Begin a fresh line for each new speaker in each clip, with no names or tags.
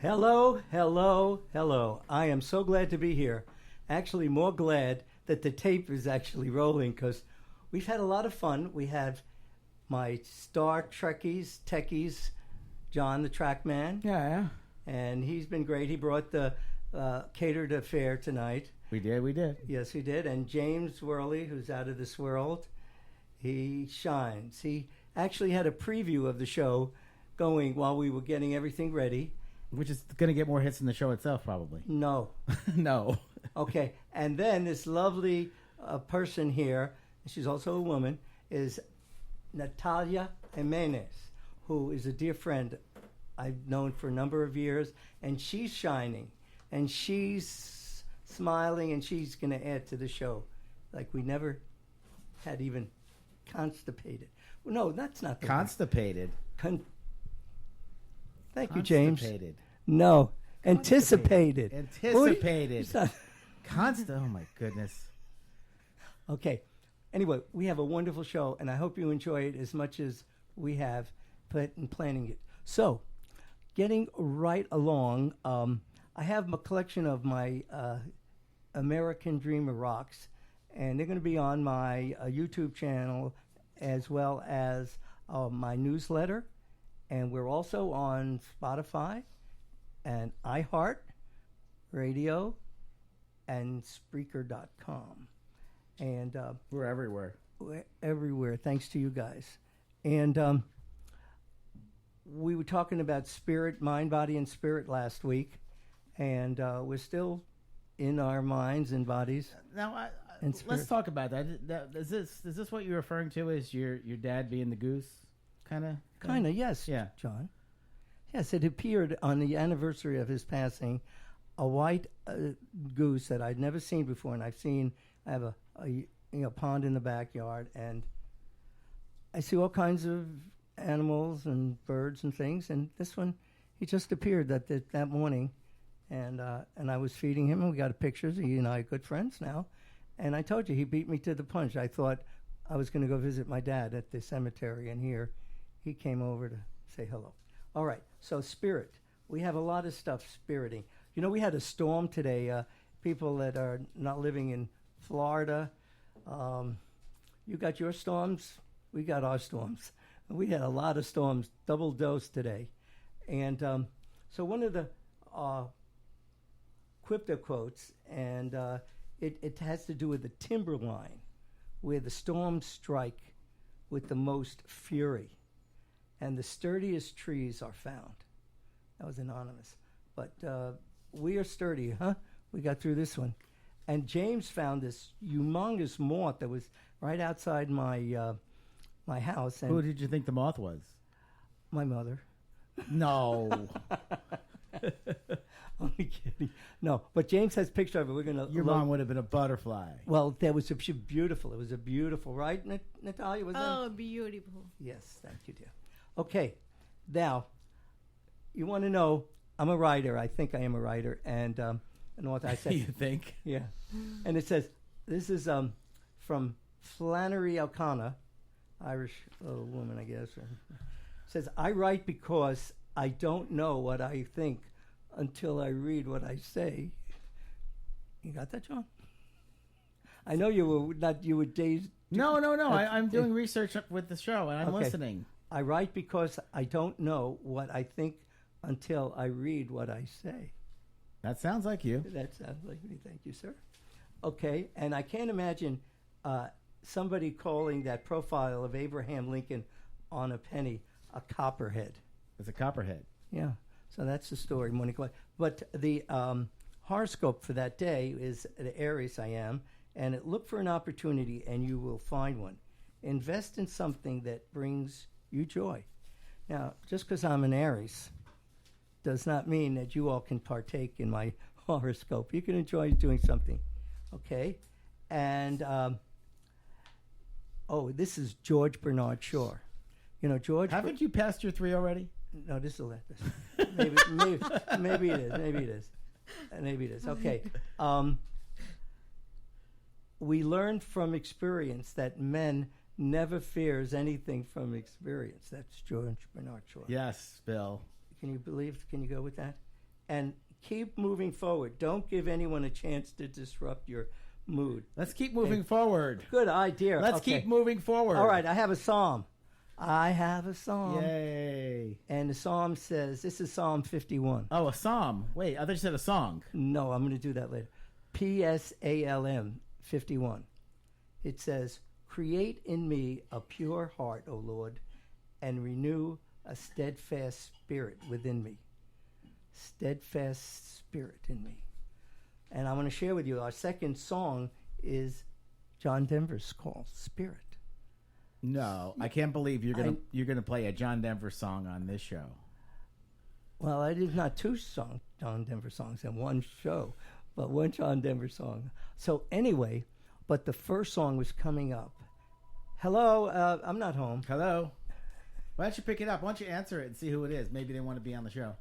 Hello, hello, hello. I am so glad to be here. Actually, more glad that the tape is actually rolling because we've had a lot of fun. We have my Star Trekkies, techies, John the Trackman,
Yeah,
and he's been great. He brought the catered affair tonight.
we did.
Yes, he did. And James Worley, who's out of this world, he shines. He actually had a preview of the show going while we were getting everything ready.
Which is going to get more hits than the show itself, probably.
No.
No.
Okay, and then this lovely person here, she's also a woman, is Natalia Jimenez, who is a dear friend I've known for a number of years, and she's shining, and she's smiling, and she's going to add to the show like we never had even constipated. Well, no, that's not the
Constipated.
Thank you, James.
Constipated.
No, anticipated.
Anticipated.
Well,
Oh, my goodness.
Okay. Anyway, we have a wonderful show, and I hope you enjoy it as much as we have in planning it. So, getting right along, I have a collection of my American Dreamer rocks, and they're going to be on my YouTube channel as well as my newsletter. And we're also on Spotify and iHeart Radio and Spreaker.com. And
We're everywhere.
we're everywhere, thanks to you guys. And we were talking about spirit, mind, body, and spirit last week. And we're still in our minds and bodies.
Now,
And spirit.
let's talk about that. Is this what you're referring to as your dad being the goose? Kind of,
Yes,
Yeah.
John. Yes, it appeared on the anniversary of his passing, a white goose that I'd never seen before, and I have a pond in the backyard, and I see all kinds of animals and birds and things, and this one, he just appeared that morning, and I was feeding him, and we got pictures. He and I are good friends now, and I told you he beat me to the punch. I thought I was going to go visit my dad at the cemetery, and here he came over to say hello. All right, so spirit. We have a lot of stuff spiriting. You know, we had a storm today. People that are not living in Florida, you got your storms, we got our storms. We had a lot of storms, double dose today. And so one of the crypto quotes, and it has to do with the timberline, where the storms strike with the most fury, and the sturdiest trees are found. That was anonymous. But we are sturdy, huh? We got through this one. And James found this humongous moth that was right outside my my house. And
Who did you think the moth was?
my mother.
No.
Only kidding. No, but James has a picture of it. We're going to...
Your mom would have been a butterfly.
Well, that was beautiful. It was a beautiful, right, Natalia? Was
Oh, beautiful.
Yes, thank you, dear. Okay, now, you want to know, I'm a writer. I think I am a writer. And an author, I said...
You think?
Yeah. And it says, this is from Flannery O'Connor, Irish woman, I guess. It says, I write because I don't know what I think until I read what I say. You got that, John? I know you were dazed.
No. I'm doing research with the show, and I'm
Okay.
listening.
I write because I don't know what I think until I read what I say.
That sounds like you.
That sounds like me. Thank you, sir. Okay, and I can't imagine somebody calling that profile of Abraham Lincoln on a penny a copperhead.
It's a copperhead.
Yeah, so that's the story, Monica. But the horoscope for that day is the Aries I am, and look for an opportunity and you will find one. Invest in something that brings you joy. Now, just because I'm an Aries does not mean that you all can partake in my horoscope. You can enjoy doing something, okay? And, this is George Bernard Shaw. You know, George...
Haven't you passed your 3 already?
No, this will let this. Maybe it is. Maybe it is. Okay. We learned from experience that men never fears anything from experience. That's George Bernard Shaw.
Yes, Bill.
Can you go with that? and keep moving forward. Don't give anyone a chance to disrupt your mood.
Let's keep moving forward.
Good idea.
Let's
Okay.
keep moving forward.
All right, I have a psalm. I have a psalm.
Yay.
And the psalm says, this is Psalm 51.
Oh, a psalm. Wait, I thought you said a song.
No, I'm going to do that later. PSALM 51. It says, create in me a pure heart, O Lord, and renew a steadfast spirit within me. Steadfast spirit in me. And I want to share with you, our second song is John Denver's call, Spirit.
No, I can't believe you're gonna play a John Denver song on this show.
Well, I did not two John Denver songs in one show, but one John Denver song. So anyway, but the first song was coming up. Hello, I'm not home.
Hello. Why don't you pick it up? Why don't you answer it and see who it is? Maybe they want to be on the show.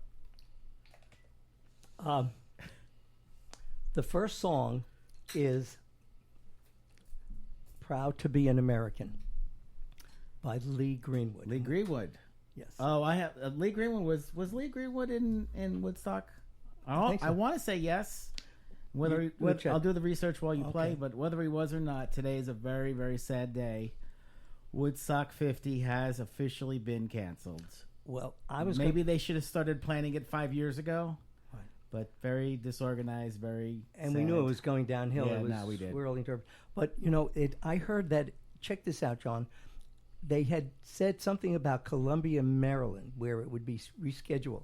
The first song is Proud to Be an American by Lee Greenwood.
Lee Greenwood.
Yes.
Oh, I have Lee Greenwood. Was Lee Greenwood in Woodstock?
I think so.
I want to say yes.
check.
I'll do the research while you play,
Okay.
but whether he was or not, today is a very, very sad day. Woodstock 50 has officially been canceled.
Well, I was
Maybe they should have started planning it 5 years ago.
Right.
But very disorganized, very
and
sad.
we knew it was going downhill.
Yeah,
It was
no, we did.
swirling turbulence. But I heard that. Check this out, John. They had said something about Columbia, Maryland, where it would be rescheduled.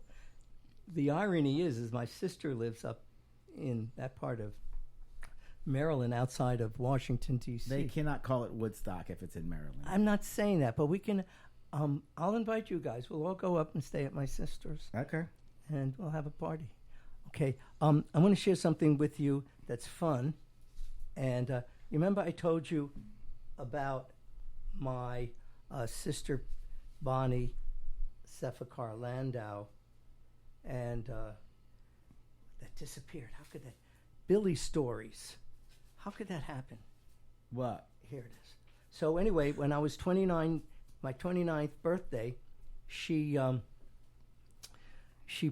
The irony is my sister lives up in that part of Maryland, outside of Washington D.C.
They cannot call it Woodstock if it's in Maryland.
I'm not saying that, but we can. I'll invite you guys. We'll all go up and stay at my sister's,
Okay.
and we'll have a party. Okay. I want to share something with you that's fun. And you remember I told you about my sister Bonnie Cephakar Landau, and that disappeared. How could that? Billy Stories. How could that happen?
What?
Here it is. So anyway, when I was 29, my 29th birthday, she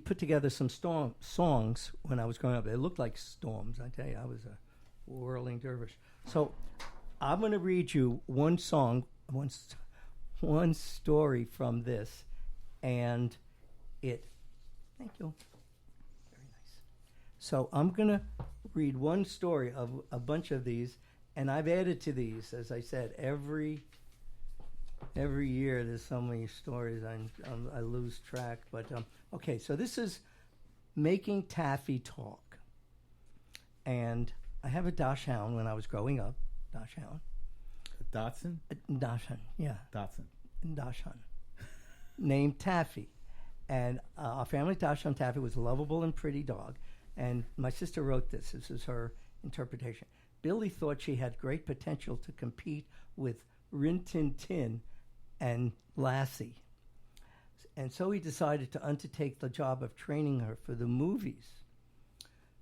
put together some songs when I was growing up. They looked like storms. I tell you, I was a whirling dervish. So I'm going to read you one song, one story from this, and it. Thank you. Very nice. So I'm going to read one story of a bunch of these, and I've added to these, as I said, every year there's so many stories I lose track. But okay, so this is Making Taffy Talk, and I have a dachshund when I was growing up. Dachshund.
Dotson?
Dachshund, yeah.
Dotson.
Dachshund. Named Taffy. And our family dachshund Taffy was a lovable and pretty dog. And my sister wrote this. This is her interpretation. Billy thought she had great potential to compete with Rin Tin Tin and Lassie. And so he decided to undertake the job of training her for the movies.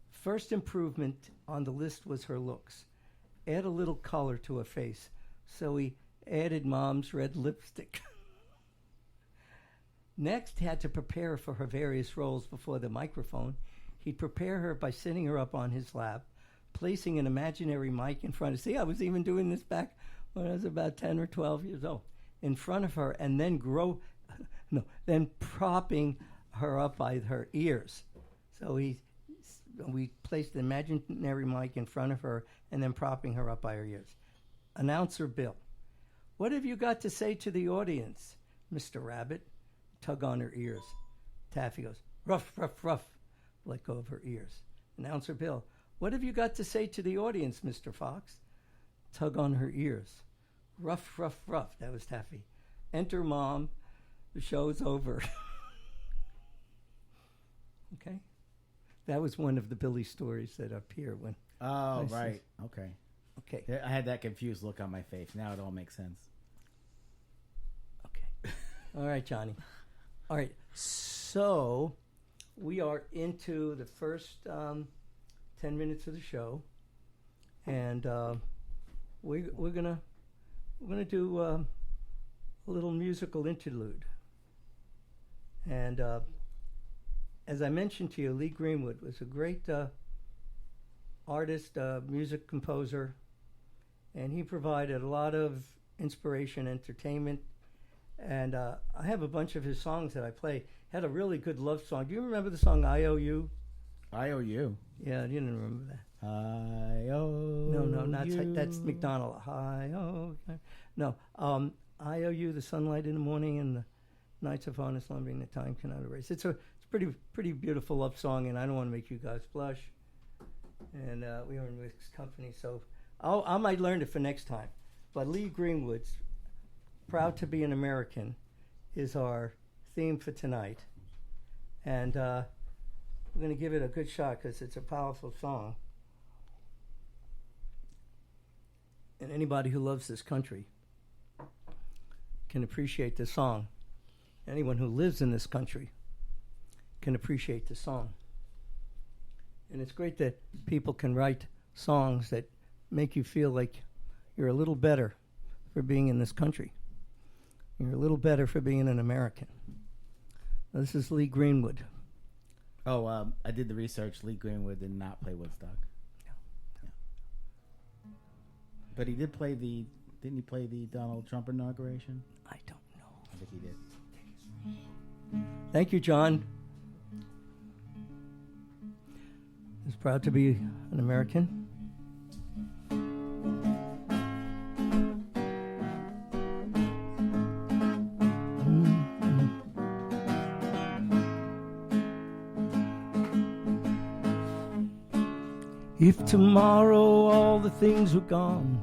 First improvement on the list was her looks. Add a little color to her face. So he added Mom's red lipstick. Next, he had to prepare her for her various roles before the microphone. He'd prepare her by sitting her up on his lap, placing an imaginary mic in front of her. See, I was even doing this back when I was about 10 or 12 years old. In front of her, and then then propping her up by her ears. So we placed an imaginary mic in front of her and then propping her up by her ears. Announcer Bill, what have you got to say to the audience, Mr. Rabbit? Tug on her ears. Taffy goes, ruff, ruff, ruff. Let go of her ears. Announcer Bill, what have you got to say to the audience, Mr. Fox? Tug on her ears. Ruff, ruff, ruff. That was Taffy. Enter Mom. The show's over. Okay? That was one of the Billy stories that appear when...
Oh,
I see.
right. Okay.
Okay.
Yeah, I had that confused look on my face. Now it all makes sense.
Okay. All right, Johnny. All right. So we are into the first 10 minutes of the show, and we're gonna do a little musical interlude, and as I mentioned to you, Lee Greenwood was a great artist, music composer, and he provided a lot of inspiration, entertainment. And I have a bunch of his songs that I play. Had a really good love song. Do you remember the song "I O U"?
I owe you.
Yeah, you didn't remember that.
I owe
No, not
you.
that's McDonald. I O. No, I owe you the sunlight in the morning and the nights of fondness slumbering. The time cannot erase. It's pretty beautiful love song, and I don't want to make you guys blush. And we were in mixed company, so I might learn it for next time. But Lee Greenwood's "Proud to Be an American" is our theme for tonight, and we're going to give it a good shot because it's a powerful song. And anybody who loves this country can appreciate this song. Anyone who lives in this country can appreciate this song. And it's great that people can write songs that make you feel like you're a little better for being in this country. You're a little better for being an American. Now, this is Lee Greenwood.
Oh, I did the research. Lee Greenwood did not play Woodstock. Yeah. But he did play didn't he play the Donald Trump inauguration?
I don't know.
I think he did.
Thank you, John. Is proud to be an American. If tomorrow all the things were gone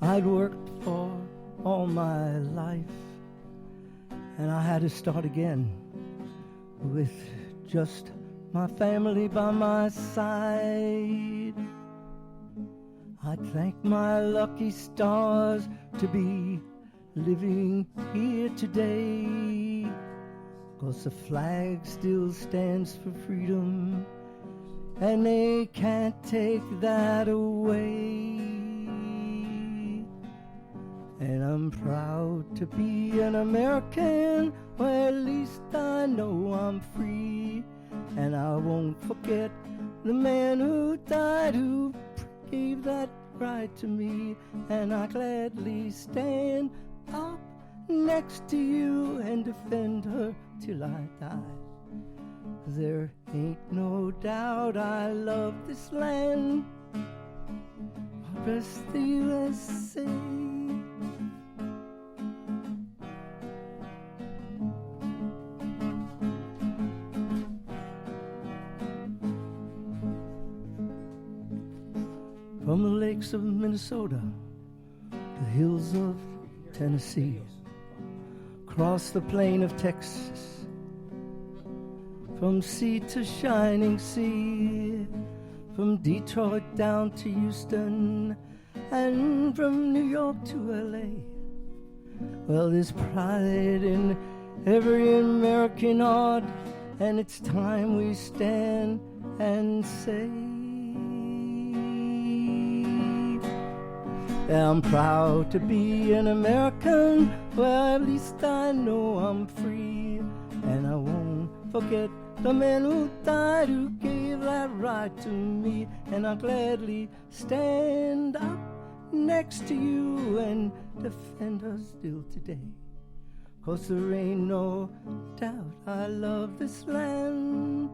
I'd worked for all my life, and I had to start again with just my family by my side, I'd thank my lucky stars to be living here today, 'cause the flag still stands for freedom and they can't take that away. And I'm proud to be an American, well, at least I know I'm free. And I won't forget the man who died, who gave that right to me. And I gladly stand up next to you and defend her till I die. There ain't no doubt I love this land. God bless the USA. From the lakes of Minnesota to the hills of Tennessee, across the plain of Texas, from sea to shining sea, from Detroit down to Houston, and from New York to LA. Well, there's pride in every American heart, and it's time we stand and say, I'm proud to be an American, well, at least I know I'm free, and I won't forget the man who died, who gave that right to me. And I'll gladly stand up next to you and defend her still today. 'Cause there ain't no doubt I love this land.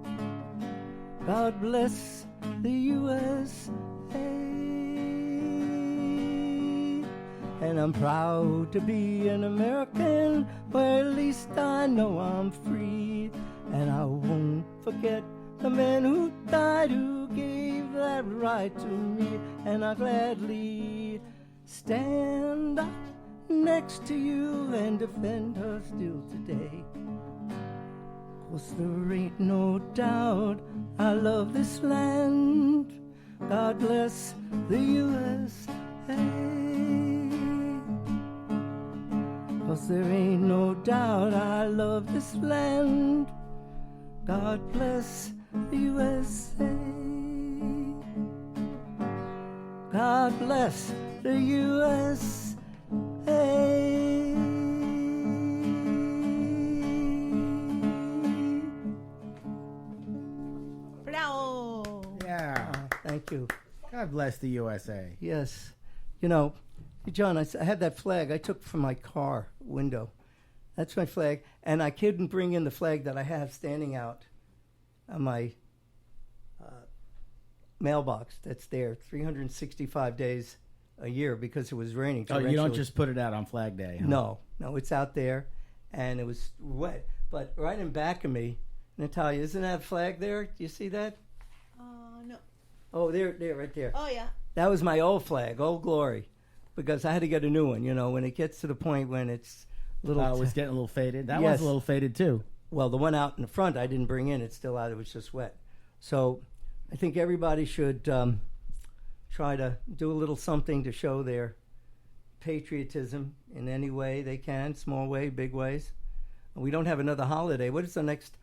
God bless the USA. And I'm proud to be an American, well, at least I know I'm free. And I won't forget the man who died, who gave that right to me. And I'll gladly stand up next to you and defend her still today. 'Cause there ain't no doubt I love this land. God bless the USA. 'Cause there ain't no doubt I love this land. God bless the USA. God bless the USA. Thank you.
God bless the USA.
Yes. You know, John, I had that flag I took from my car window. That's my flag. And I couldn't bring in the flag that I have standing out on my mailbox that's there 365 days a year because it was raining.
Oh, you don't just put it out on Flag Day? Huh?
No, it's out there, and it was wet. But right in back of me, Natalia, isn't that flag there? Do you see that?
No.
Oh, there, right there.
Oh, yeah.
That was my old flag, Old Glory, because I had to get a new one. You know, when it gets to the point when it's a little...
it was getting a little faded. That
Yes.
was a little faded, too.
Well, the one out in the front I didn't bring in. It's still out. It was just wet. So I think everybody should try to do a little something to show their patriotism in any way they can, small way, big ways. We don't have another holiday. What is the next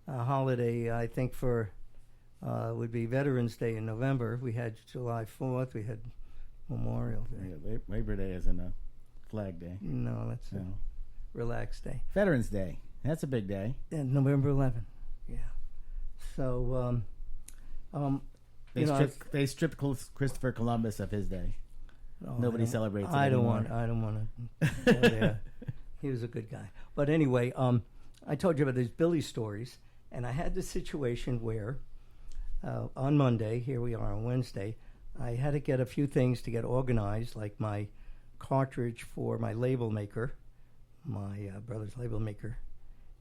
holiday, I think, for would be Veterans Day in November. We had July 4th. We had Memorial Day.
Yeah, Labor Day isn't a Flag Day.
No, that's a relaxed day.
Veterans Day. That's a big day.
And November 11th. Yeah. So,
They stripped Christopher Columbus of his day. Nobody celebrates it
I don't
anymore.
want to go there. He was a good guy. But anyway, I told you about these Billy stories, and I had this situation where on Monday, here we are on Wednesday, I had to get a few things to get organized, like my cartridge for my label maker, my brother's label maker,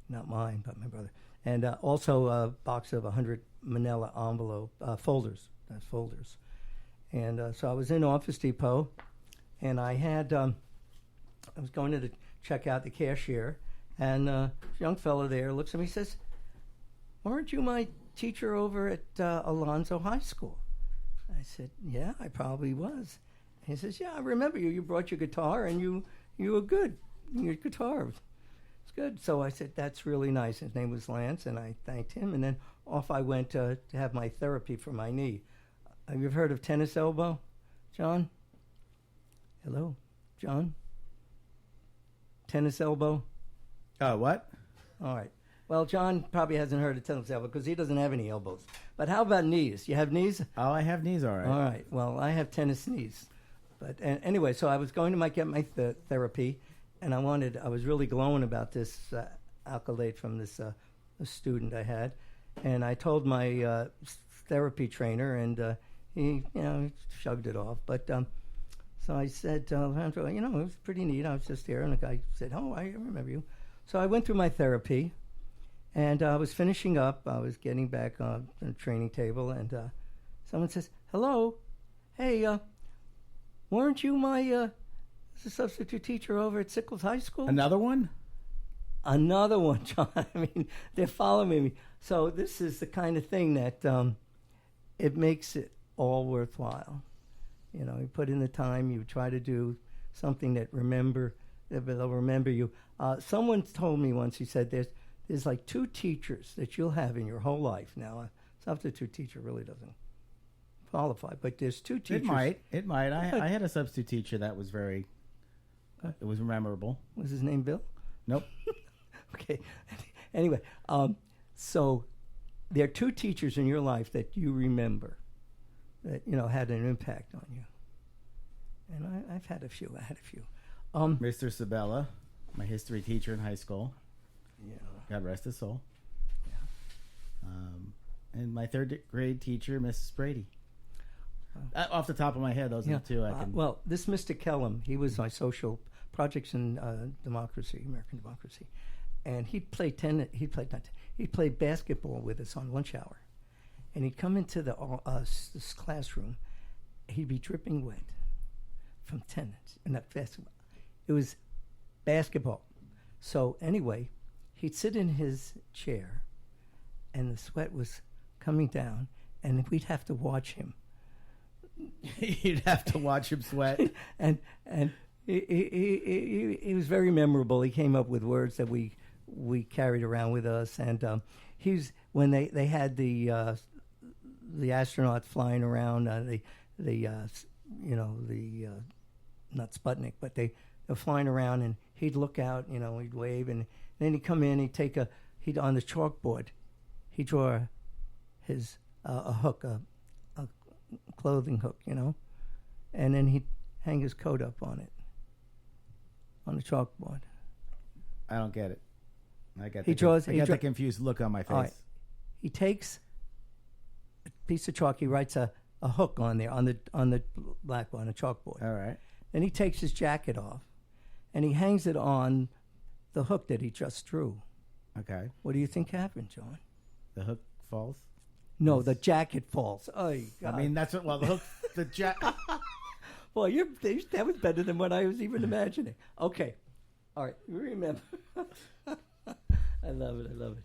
not mine, but my brother, and also a box of 100 manila envelope folders. That's folders. And so I was in Office Depot, and I was going to check out the cashier, and a young fellow there looks at me and says, "Weren't you my teacher over at Alonzo High School?" I said, "Yeah, I probably was." He says, "Yeah, I remember you. You brought your guitar, and you were good. Your guitar was good." So I said, "That's really nice." His name was Lance, and I thanked him, and then off I went to have my therapy for my knee. Have you heard of tennis elbow, John? Hello, John? Tennis elbow?
What?
All right. Well, John probably hasn't heard of tennis elbow because he doesn't have any elbows. But how about knees? You have knees?
Oh, I have knees, all right.
All right. Well, I have tennis knees. But anyway, so I was going to get my therapy, and I was really glowing about this accolade from this student I had. And I told my therapy trainer, and he, shrugged it off. But so I said, Alejandro, it was pretty neat. I was just there, and the guy said, "Oh, I remember you." So I went through my therapy, and I was finishing up. I was getting back on the training table, and someone says, "Hello, hey, weren't you my substitute teacher over at Sickles High School?"
Another one?
Another one, John. I mean, they're following me. So this is the kind of thing that it makes it all worthwhile. You put in the time. You try to do something that they'll remember you. Someone told me once. He said, "There's like 2 teachers that you'll have in your whole life." Now, a substitute teacher really doesn't qualify, but there's 2 teachers.
It might. I had a substitute teacher that was it was memorable.
Was his name Bill?
Nope.
Okay. Anyway, so there are 2 teachers in your life that you remember that had an impact on you. And I've had a few.
Mr. Sabella, my history teacher in high school.
Yeah.
God rest his soul. Yeah. And my 3rd grade teacher, Mrs. Brady. Off the top of my head, those are the 2 I can.
Well, this Mr. Kellum, he was my social projects in democracy, American democracy, and he played basketball with us on lunch hour, and he'd come into this classroom. He'd be dripping wet from tennis and not basketball. It was basketball. So anyway, he'd sit in his chair, and the sweat was coming down, and we'd have to watch him.
You'd have to watch him sweat.
and he was very memorable. He came up with words that we carried around with us, and when they had the astronauts flying around not Sputnik, but they're flying around, and he'd look out, he'd wave, and then he'd come in, he'd on the chalkboard, he'd draw his a hook, clothing hook, and then he'd hang his coat up on it, on the chalkboard.
I don't get it. I got
He
the confused look on my face.
All right. He takes a piece of chalk. He writes a hook on there on the blackboard, on a chalkboard.
All right.
Then he takes his jacket off, and he hangs it on the hook that he just drew.
Okay.
What do you think happened, John?
The hook falls?
No, the jacket falls. Oh, God.
I mean, that's what, well, the hook, the jacket.
Boy, that was better than what I was even imagining. Okay. All right. Remember. I love it. I love it.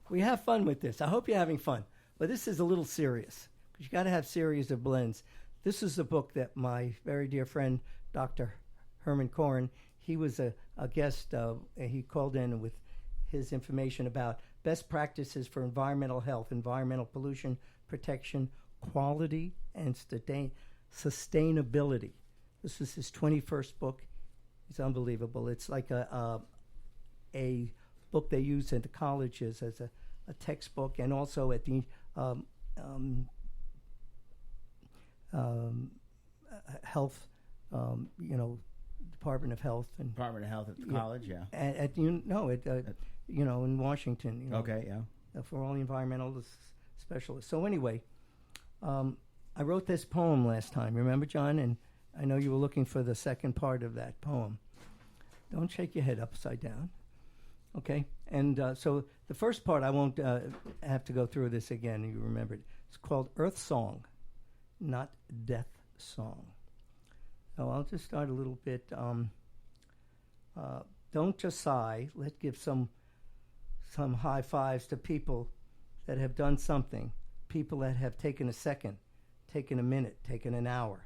We have fun with this. I hope you're having fun. But this is a little serious, because you got to have series of blends. This is a book that my very dear friend, Dr. Herman Koren, he was a guest. He called in with his information about best practices for environmental health, environmental pollution protection, quality, and sustainability. This is his 21st book. It's unbelievable. It's like a book they use at the colleges as a textbook, and also at the health, Department of Health and
Department of Health at the college, yeah.
In Washington.
Okay, yeah.
For all the environmental specialists. So anyway, I wrote this poem last time. Remember, John? And I know you were looking for the second part of that poem. Don't shake your head upside down. Okay? And so the first part, I won't have to go through this again. You remembered. It's called Earth Song, not Death Song. So I'll just start a little bit. Don't just sigh. Let's give some high fives to people that have done something, people that have taken a second, taken a minute, taken an hour.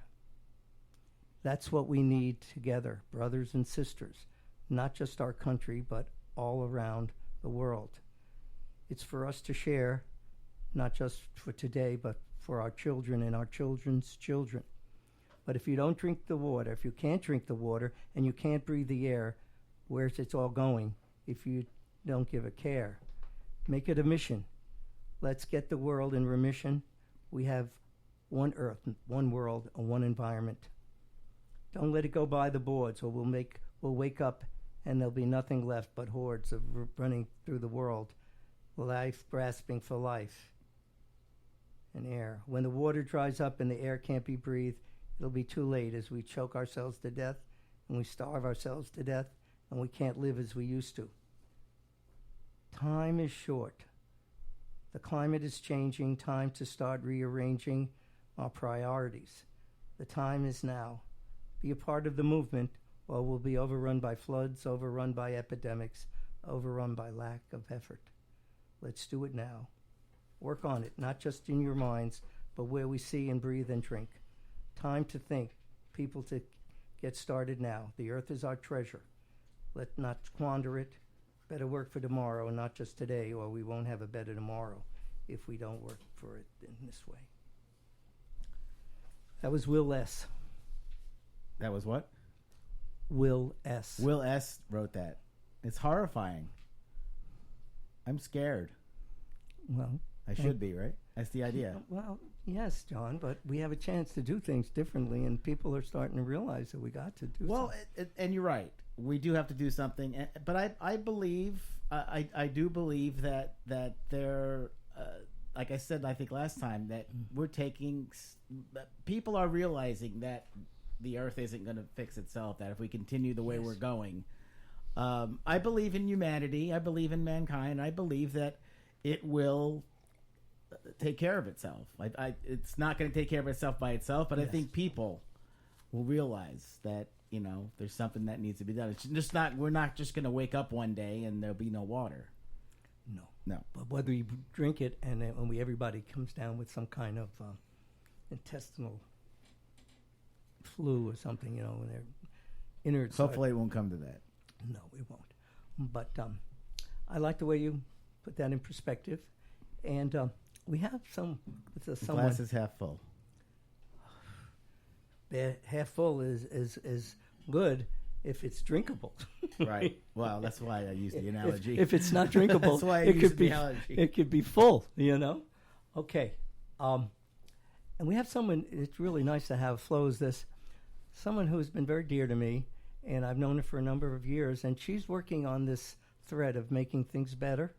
That's what we need together, brothers and sisters, not just our country, but all around the world. It's for us to share, not just for today, but for our children and our children's children. But if you don't drink the water, if you can't drink the water and you can't breathe the air, where's it all going if you don't give a care? Make it a mission. Let's get the world in remission. We have one earth, one world, and one environment. Don't let it go by the boards, or we'll wake up and there'll be nothing left but hordes of running through the world, life grasping for life and air. When the water dries up and the air can't be breathed, it'll be too late as we choke ourselves to death and we starve ourselves to death and we can't live as we used to. Time is short. The climate is changing. Time to start rearranging our priorities. The time is now. Be a part of the movement, or we'll be overrun by floods, overrun by epidemics, overrun by lack of effort. Let's do it now. Work on it, not just in your minds, but where we see and breathe and drink. Time to think, people to get started now. The earth is our treasure. Let's not squander it. Better work for tomorrow, not just today, or we won't have a better tomorrow if we don't work for it in this way. That was Will S.
That was what?
Will S.
Will S. wrote that. It's horrifying. I'm scared.
Well,
I should be, right? That's the idea.
Well, yes, John, but we have a chance to do things differently, and people are starting to realize that we got to do something.
And you're right. We do have to do something. But I believe, I do believe that there, like I said, I think last time, that we're taking, people are realizing that the earth isn't going to fix itself, that if we continue the way we're going. I believe in humanity. I believe in mankind. I believe that it will take care of itself. It's not going to take care of itself by itself, but I think people will realize that, there's something that needs to be done. It's just we're not just going to wake up one day and there'll be no water. No.
But whether you drink it and then when everybody comes down with some kind of intestinal flu or something, and their innards.
Hopefully it won't come to that.
No, it won't. But I like the way you put that in perspective. And we have some.
The glass is half full.
Half full is good if it's drinkable.
Right. Well, that's why I use the analogy.
If it's not drinkable,
that's wwhy I use the analogy.
It could be full. Okay. And we have someone, it's really nice to have flows this, someone who's been very dear to me, and I've known her for a number of years, and she's working on this thread of making things better.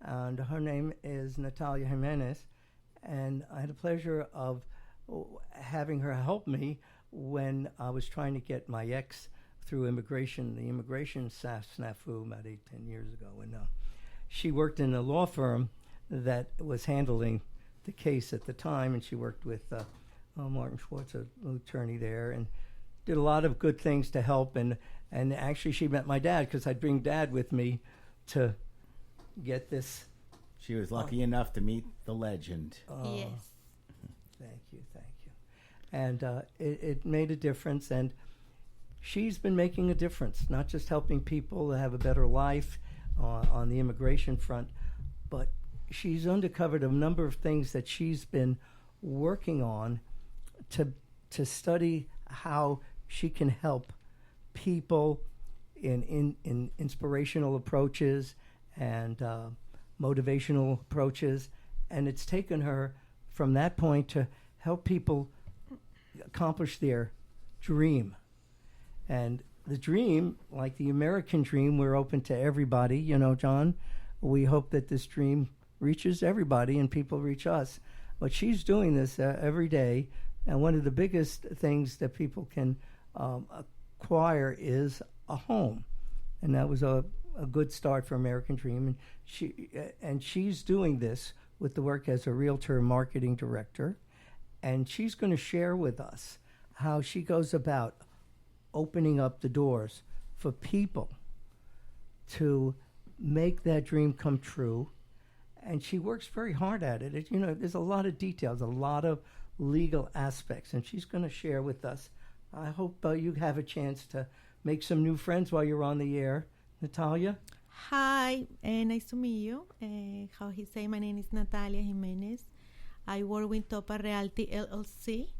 And her name is Natalia Jimenez, and I had the pleasure of having her help me when I was trying to get my ex through immigration, the immigration snafu about 8-10 years ago. And she worked in a law firm that was handling the case at the time, and she worked with Martin Schwartz, an attorney there, and did a lot of good things to help. And actually, she met my dad because I'd bring Dad with me to get this.
She was lucky enough to meet the legend.
Yes.
Thank you. And it made a difference, and she's been making a difference, not just helping people have a better life on the immigration front, but she's uncovered a number of things that she's been working on to study how she can help people in inspirational approaches and motivational approaches. And it's taken her from that point to help people accomplish their dream. And the dream, like the American dream, we're open to everybody, you know, John. We hope that this dream reaches everybody and people reach us. But she's doing this every day. And one of the biggest things that people can acquire is a home. And that was a good start for American Dream. And she's doing this with the work as a realtor marketing director. And she's going to share with us how she goes about opening up the doors for people to make that dream come true. And she works very hard at it. You know, there's a lot of details, a lot of legal aspects, and she's going to share with us. I hope you have a chance to make some new friends while you're on the air. Natalia?
Hi, nice to meet you. How he say, my name is Natalia Jimenez. I work with Topa Realty LLC.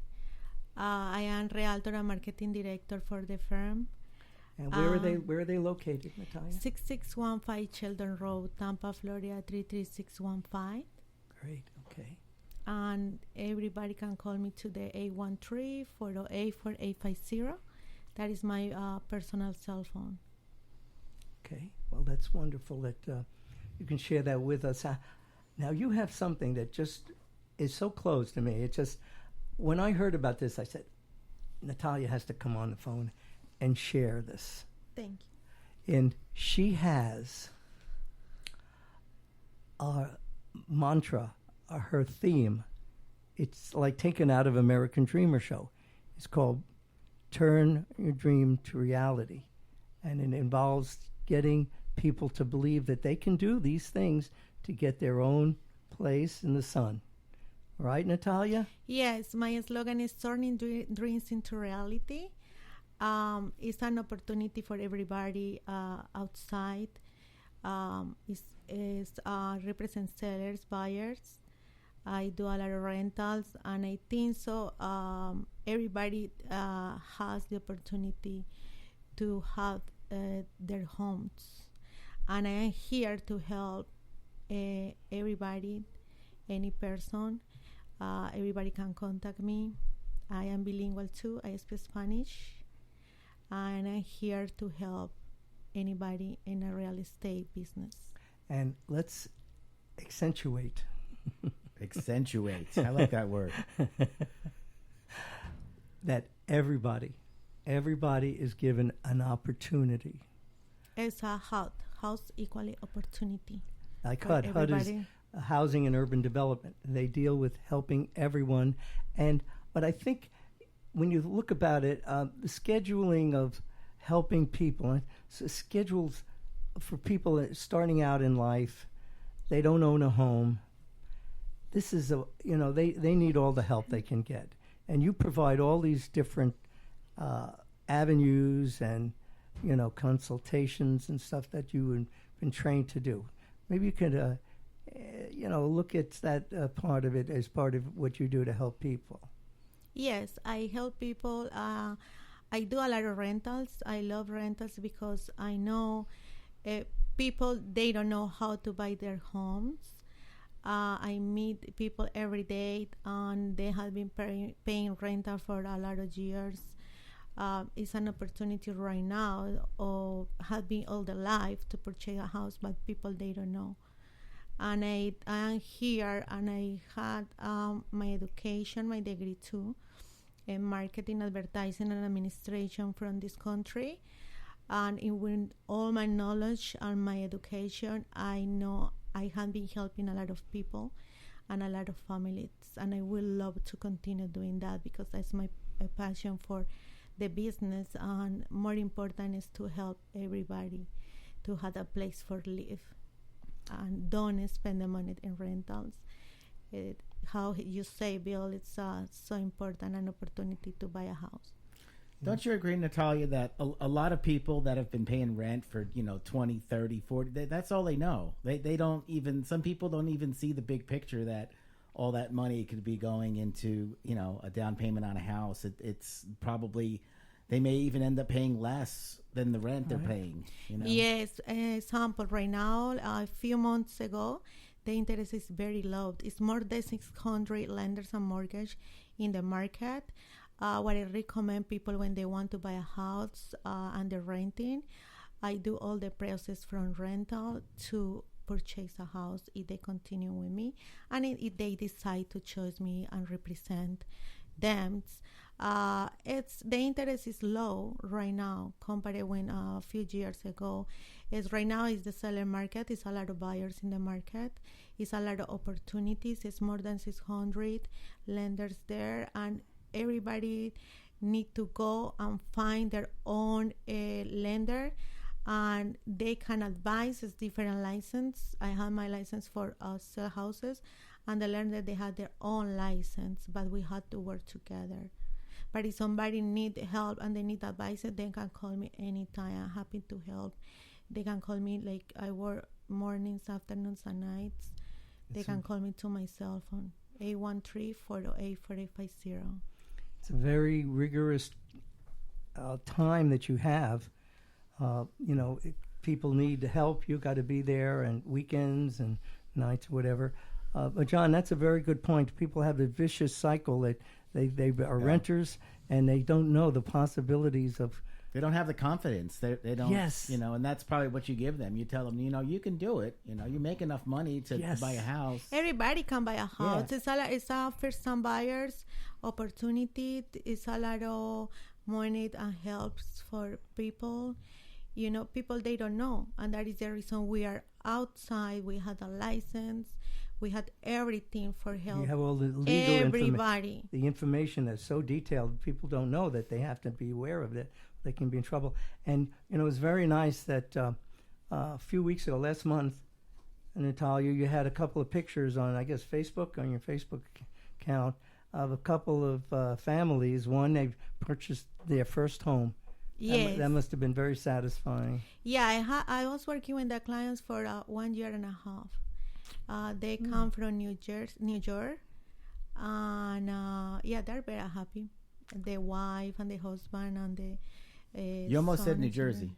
I am realtor and marketing director for the firm.
And where are they located, Natalia?
6615 Sheldon Road, Tampa, Florida 33615.
Great, okay.
And everybody can call me to the 813-408-4850. That is my personal cell phone.
Okay, well, that's wonderful that you can share that with us. Now, you have something that just is so close to me. It just, when I heard about this, I said, Natalia has to come on the phone and share this.
Thank you.
And she has a mantra, her theme. It's like taken out of American Dreamer show. It's called Turn Your Dream to Reality. And it involves getting people to believe that they can do these things to get their own place in the sun. Right, Natalia?
Yes, my slogan is turning dreams into reality. It's an opportunity for everybody outside. It's represent sellers, buyers. I do a lot of rentals, and I think so. Everybody has the opportunity to have their homes, and I am here to help everybody, any person. Everybody can contact me. I am bilingual too. I speak Spanish, and I'm here to help anybody in a real estate business.
And let's accentuate.
Accentuate. I like that word.
That everybody is given an opportunity.
It's a house equally opportunity.
Like HUD. HUD is Housing and Urban Development. They deal with helping everyone. But I think when you look about it, the scheduling of helping people, schedules for people starting out in life, they don't own a home. This is they need all the help they can get. And you provide all these different avenues and, consultations and stuff that you've been trained to do. Maybe you could, look at that part of it as part of what you do to help people.
Yes, I help people. I do a lot of rentals. I love rentals because I know people, they don't know how to buy their homes. I meet people every day, and they have been paying rental for a lot of years. It's an opportunity right now, or have been all their life, to purchase a house, but people, they don't know. And I am here, and I had my education, my degree too, in marketing, advertising, and administration from this country. And with all my knowledge and my education, I know I have been helping a lot of people and a lot of families, and I will love to continue doing that, because that's my passion for the business, and more important is to help everybody to have a place for live and don't spend the money in rentals. How you say, Bill, it's so important, an opportunity to buy a house.
Don't you agree, Natalia, that a lot of people that have been paying rent for 20, 30, 40, that's all they know. They don't even, some people don't even see the big picture, that all that money could be going into a down payment on a house. It's probably, they may even end up paying less than the rent they're paying.
Yes, example, right now, a few months ago, the interest is very low. It's more than 600 lenders and mortgage in the market. What I recommend people when they want to buy a house and they're renting, I do all the process from rental to purchase a house if they continue with me, and if they decide to choose me and represent them. It's the interest is low right now compared when a few years ago. Right now is the seller market. It's a lot of buyers in the market. It's a lot of opportunities. It's more than 600 lenders there, and everybody need to go and find their own lender, and they can advise. It's different license. I have my license for sell houses, and the lender, they have their own license, but we had to work together. But if somebody need help and they need advice, they can call me anytime. I'm happy to help. They can call me, like I work mornings, afternoons, and nights. They can call me to my cell phone, 813-408-4850.
It's a very rigorous time that you have. If people need help, you got to be there, and weekends and nights, whatever. But John, that's a very good point. People have the vicious cycle that they are renters, and they don't know the possibilities of.
They don't have the confidence. They don't.
Yes.
And that's probably what you give them. You tell them, you can do it. You make enough money to buy a house.
Everybody can buy a house.
Yeah.
It's a first-time buyers opportunity. It's a lot of money and helps for people. People, they don't know, and that is the reason we are outside. We had a license. We had everything for help.
You have all the legal
everybody.
The information that's so detailed, people don't know that they have to be aware of it. They can be in trouble. And it was very nice that a few weeks ago, last month, Natalia, you had a couple of pictures on, I guess, Facebook, on your Facebook account, of a couple of families. One, they purchased their first home.
Yes.
That must have been very satisfying.
Yeah, I was working with the clients for 1 year and a half. They come from New York, and they're very happy. The wife and the husband and the
you almost said New Jersey.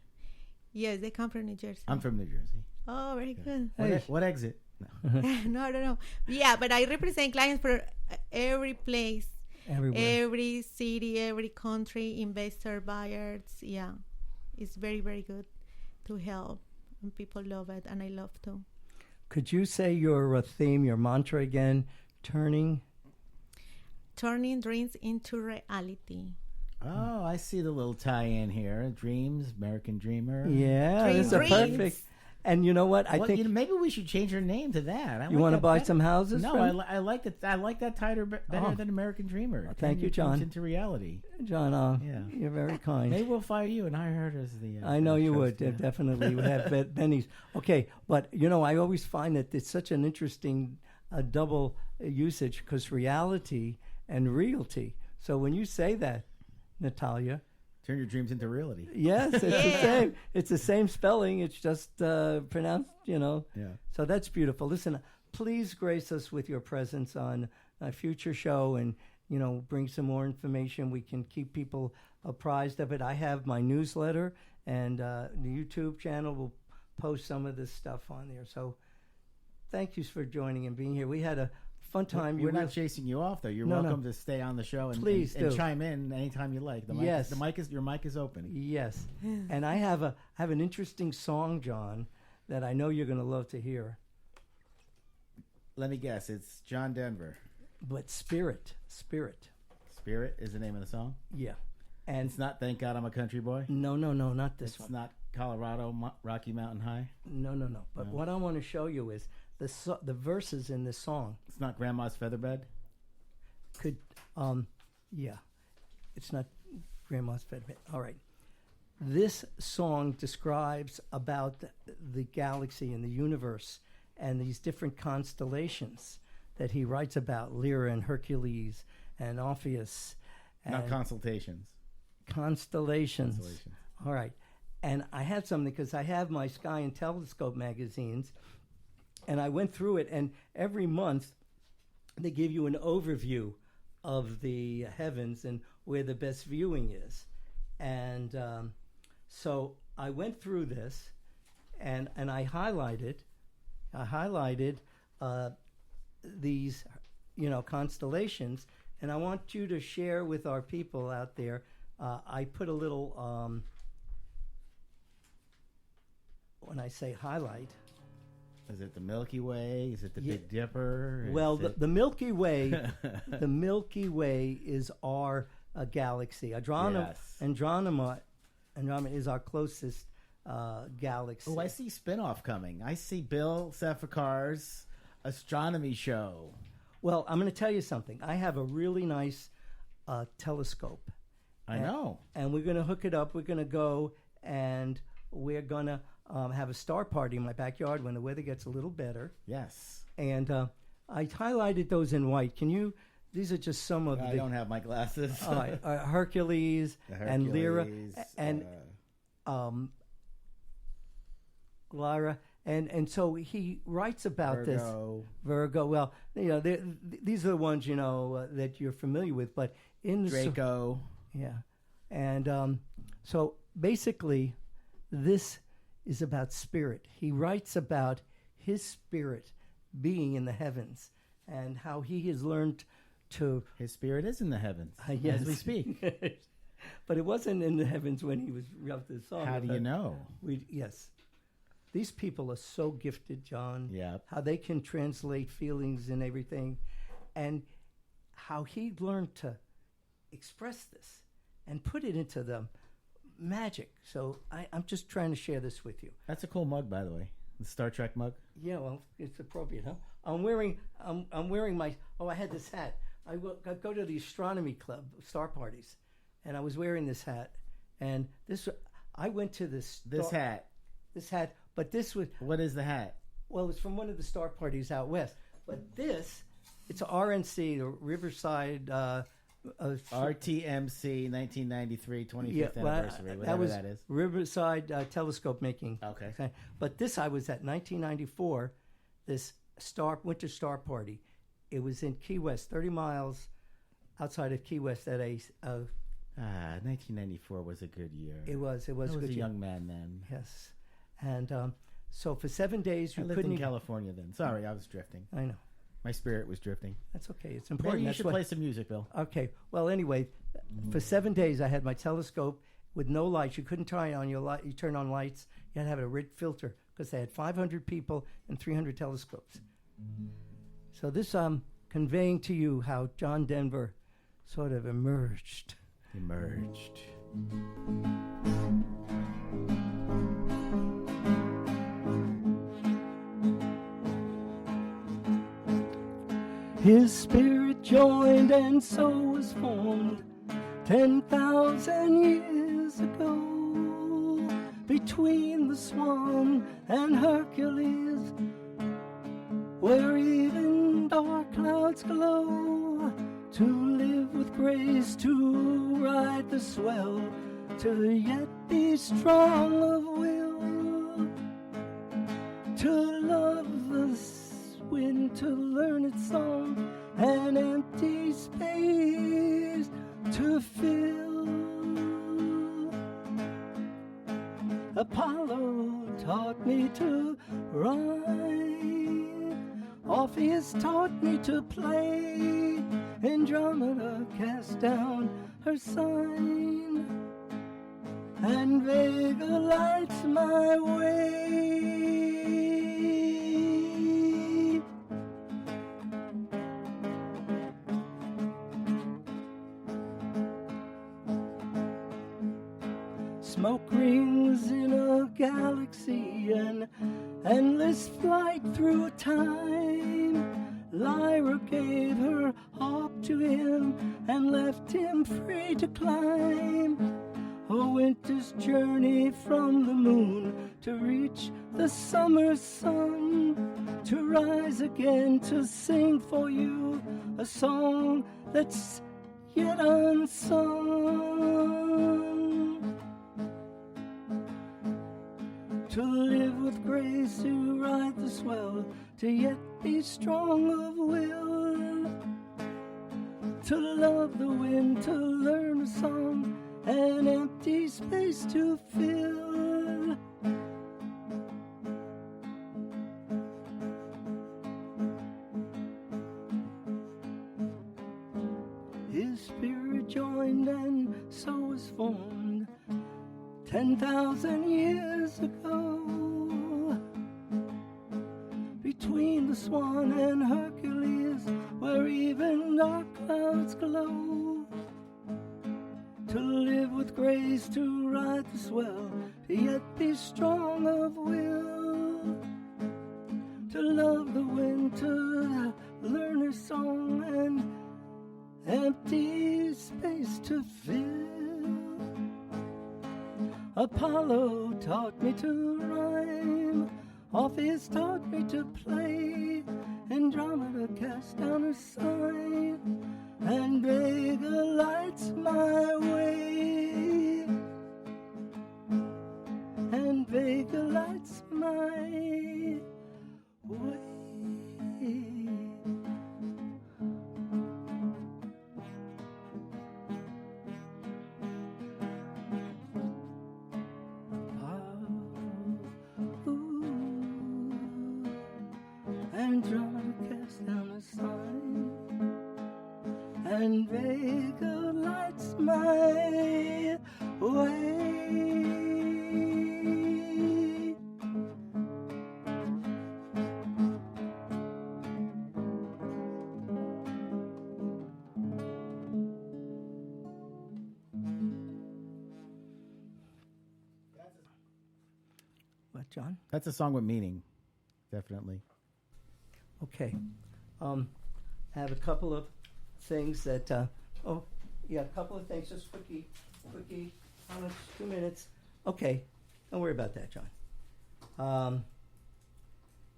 Yes, they come from New Jersey.
I'm from New Jersey.
Oh, very good.
What exit?
No, no. Yeah, but I represent clients for every place, every city, every country, investor, buyers. Yeah, it's very, very good to help, and people love it, and I love to.
Could you say your theme, your mantra again? Turning dreams into reality.
Oh, I see the little tie-in here. Dreams, American Dreamer.
Yeah, that's a perfect. And you know what? I think
maybe we should change her name to that.
You want to buy some houses?
No, I like that. I like that title better than American Dreamer.
Well, thank you, John.
Into reality,
John. You're very kind.
Maybe we'll fire you and hire her as the.
I know you would. Definitely, you would have Benny's. Okay, but I always find that it's such an interesting double usage, because reality and realty. So when you say that, Natalia,
turn your dreams into reality.
Yes, it's the same. It's the same spelling. It's just pronounced, Yeah. So that's beautiful. Listen, please grace us with your presence on a future show, and bring some more information. We can keep people apprised of it. I have my newsletter, and the YouTube channel will post some of this stuff on there. So thank you for joining and being here. We had a fun time.
We're not chasing you off, though. You're
No, no.
welcome to stay on the show and,
Please
and
do.
chime in anytime you like. The mic,
Yes.
your mic is open.
Yes, and I have an interesting song, John, that I know you're going to love to hear.
Let me guess. It's John Denver.
But Spirit,
Spirit is the name of the song.
yeah, and
It's not Thank God I'm a Country Boy.
no, not this
It's
one.
not Colorado Rocky Mountain High.
No. But what I want to show you is the verses in this song
It's not Grandma's Featherbed.
could, yeah, it's not Grandma's Fed. All right. This song describes about the galaxy and the universe and these different constellations that he writes about, Lyra and Hercules and Orpheus.
Not
And
Consultations.
constellations.
Constellations.
All right. And I had something because I have my Sky and Telescope magazines, and I went through it, and every month they give you an overview of the heavens and where the best viewing is. And so I went through this, and I highlighted these, constellations, and I want you to share with our people out there. I put a little, when I say highlight,
Is it the Milky Way? Is it the
Yeah.
Big Dipper?
well,
Is it-
the Milky Way, the Milky Way is our galaxy.
Yes.
Andromeda is our closest galaxy.
Oh, I see spinoff coming. I see Bill Safakar's astronomy show.
Well, I'm going to tell you something. I have a really nice telescope.
I know.
And we're going to hook it up. We're going to go and we're going to have a star party in my backyard when the weather gets a little better.
Yes.
And I highlighted those in white. Can you? These are just some of
I
the
don't have my glasses.
Hercules,
The
and Lyra
Hercules,
and Lyra. And so he writes about this. Virgo. Well, these are the ones that you're familiar with. But in the
Draco.
yeah, and so basically, this is about spirit. He writes about his spirit being in the heavens and how he has learned to.
His spirit is in the heavens
Yes.
as we speak.
But it wasn't in the heavens when he was wrote this song.
How do you know?
Yes. These people are so gifted, John.
Yeah.
How they can translate feelings and everything, and how he learned to express this and put it into the magic. So I'm just trying to share this with you.
That's a cool mug, by the way. The Star Trek mug.
Yeah, well, it's appropriate, huh? I'm wearing my. Oh, I had this hat. I go to the astronomy club star parties, and I was wearing this hat. And I went to this.
This hat.
This hat, but this was.
What is the hat?
Well, it's from one of the star parties out west. But it's a RNC, the Riverside.
RTMC 1993 25th anniversary, whatever that is.
Riverside telescope making.
Okay.
But this, I was at 1994, this winter star party. It was in Key West, 30 miles outside of Key West at a.
1994 was a good year.
It was.
I was
a good
a
year.
young man then.
Yes, and so for 7 days
I
you
lived
couldn't.
in California then. Sorry, I was drifting.
I know.
My spirit was drifting.
That's okay. It's important.
Maybe you
That's
should
what-
play some music, Bill.
Okay. Well, anyway, for 7 days I had my telescope with no lights. You couldn't turn on your light. You turn on lights. You had to have a red filter because they had 500 people and 300 telescopes. So this I'm conveying to you how John Denver sort of emerged. His spirit joined and so was formed 10,000 years ago between the Swan and Hercules, where even dark clouds glow, to live with grace, to ride the swell, to yet be strong of will, to love the wind, to learn its song, an empty space to fill. Apollo taught me to ride Orpheus taught me to play. Andromeda cast down her sign, and Vega lights my way. Smoke rings in a galaxy, an endless flight through time. Lyra gave her harp to him and left him free to climb a winter's journey from the moon to reach the summer sun, to rise again to sing for you a song that's yet unsung, to live with grace, to ride the swell, to yet be strong of will, to love the wind, to learn a song, an empty space to fill. His spirit joined and so was formed 10,000 years ago, between the Swan and Hercules, where even dark clouds glow, to live with grace, to ride the swell, to yet be strong of will, to love the wind, to learn her song, and empty space to fill. Apollo taught me to rhyme, Orpheus taught me to play, Andromeda cast down her sign, and Vega lights my way, and Vega lights my way. Andromeda cast down a sign, and Vega lights my way. What, John?
That's a song with meaning, definitely.
Okay. I have a couple of things that, a couple of things, just quickie, how much, 2 minutes? Okay, don't worry about that, John.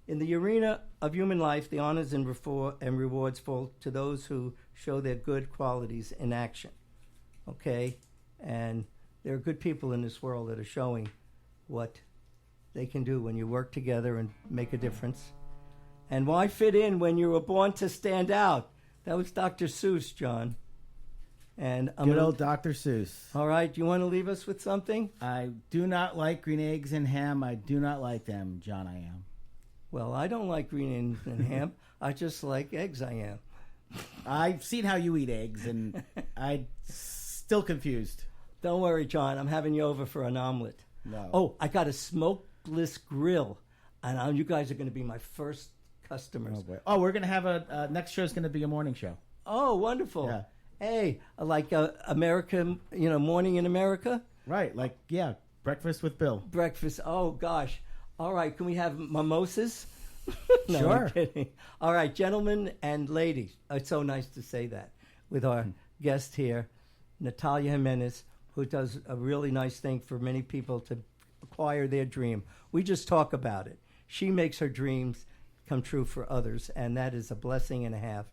In the arena of human life, the honors and rewards fall to those who show their good qualities in action, okay? And there are good people in this world that are showing what they can do when you work together and make a difference. And why fit in when you were born to stand out? That was Dr. Seuss, John. And
Good old Dr. Seuss.
All right, do you want to leave us with something?
I do not like green eggs and ham. I do not like them, John. I am.
Well, I don't like green eggs and ham. I just like eggs, I am.
I've seen how you eat eggs, and I'm still confused.
Don't worry, John. I'm having you over for an omelet.
No.
Oh, I got a smokeless grill. And you guys are going to be my first customers.
Oh, boy. Oh, we're going to have a next show is going to be a morning show.
Oh, wonderful.
Yeah.
Hey, like American, Morning in America?
Right. Like, yeah, breakfast with Bill.
Breakfast. Oh, gosh. All right. Can we have mimosas? No,
Sure.
I'm kidding. All right, gentlemen and ladies. It's so nice to say that with our guest here, Natalia Jimenez, who does a really nice thing for many people to acquire their dream. We just talk about it. She makes her dreams come true for others, and that is a blessing and a half.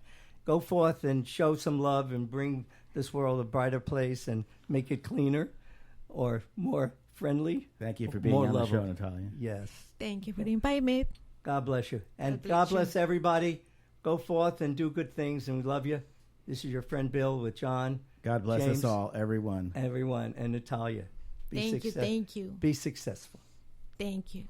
Go forth and show some love and bring this world a brighter place and make it cleaner or more friendly.
Thank you for being
more
on
lovable.
the show, Natalia.
Yes.
Thank you for inviting me.
God bless you. And
God
God
bless
bless everybody. Go forth and do good things, and we love you. This is your friend Bill with John.
God bless
James,
us all, everyone.
Everyone, and Natalia.
Thank you.
Be successful.
Thank you.